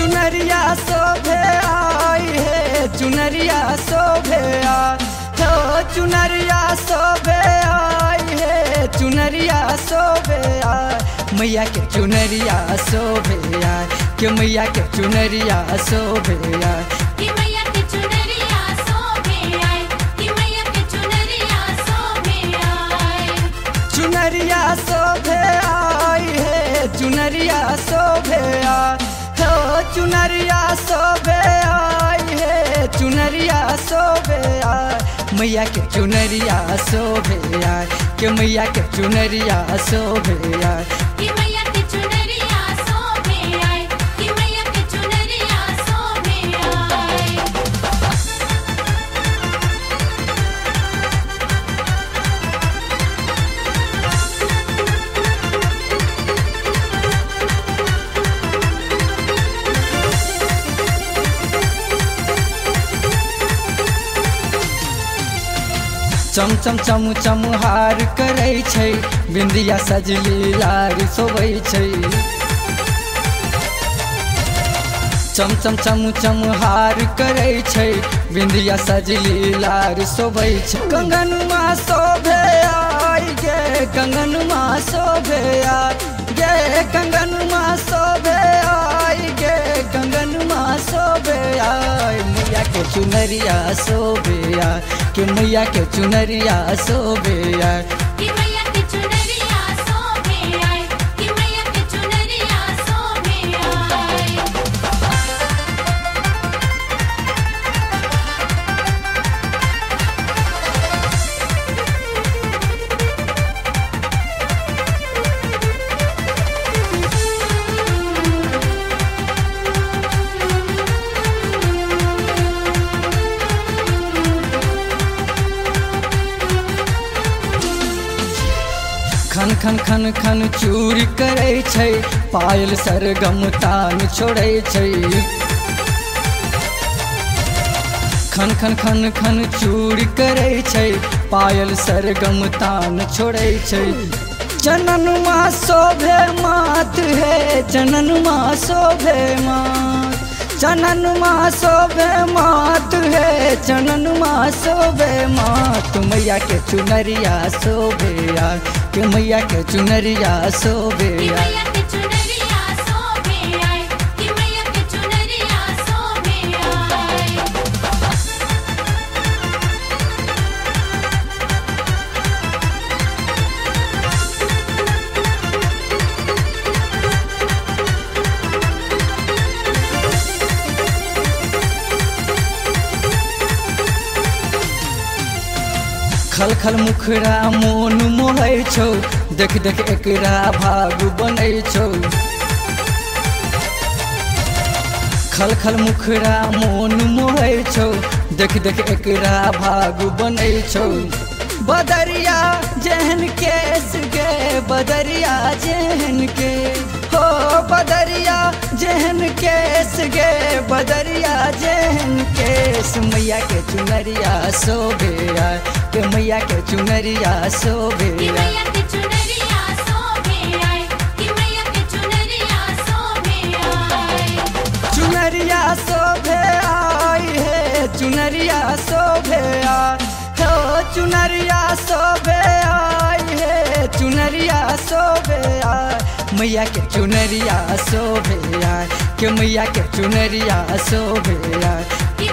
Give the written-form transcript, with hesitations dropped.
चुनरिया शोभे आई है चुनरिया शोभे आई हो चुनरिया शोभे आई है चुनरिया शोभे आई मैया के चुनरिया शोभे आई कि मैया के चुनरिया शोभे आई कि मैया के चुनरिया शोभे आई कि मैया के चुनरिया शोभे आई चुनरिया शोभे आई है चुनरिया शोभे आई हो चुनरिया शोभे आई है चुनरिया शोभे आई मैया के चुनरिया शोभे आई कि मैया के चुनरिया शोभे आई कि मैया के चुनरिया शोभे आई कि मैया के चुनरिया शोभे आई चम चम चम चम हार करे छै बिंदिया सजली लार शोभै छै चम चम चम चम हार करे छै बिंदिया सजली लार शोभै छै कंगनमा शोभे आई गे कंगनमा शोभे आई गे कंगनमा शोभे आई गे कंगनमा शोभे आई मैया के चुनरिया शोभे आई कि मैया के चुनरिया शोभे आई कि मैया के चुनरिया शोभे आई कि मैया के चुनरिया शोभे आई खन खन खन खन चूर करे छै पायल सरगम तान छोड़े छै खन खन खन खन चूर करे छै पायल सरगम तान छोड़े छै चननमा शोभे मात है चननमा शोभे मात चननमा शोभे मात है चननमा शोभे मात मैया के चुनरिया शोभे आई कि मैया के चुनरिया शोभे कि आई मैया के चुनरिया शोभे आई कि मैया के चुनरिया शोभे आई खल खल मुखरा मोन मोहै छौ देख देख एकरा भाग बनै छौ खल खल मुखरा मोन मोहै छौ देख देख एकरा भाग बनै छौ बदरिया जेहन केस गे बदरिया जेहन के हो बदरिया जेहन केस गे बदरिया जेहन केस मैया के चुनरिया शोभे आई कि मैया के चुनरिया शोभे कि आई मैया के चुनरिया शोभे आई कि मैया के चुनरिया शोभे आई चुनरिया शोभे आई है चुनरिया शोभे आई हो चुनरिया शोभे आई है चुनरिया शोभे आई मैया के चुनरिया शोभे आई कि मैया के चुनरिया शोभे आई कि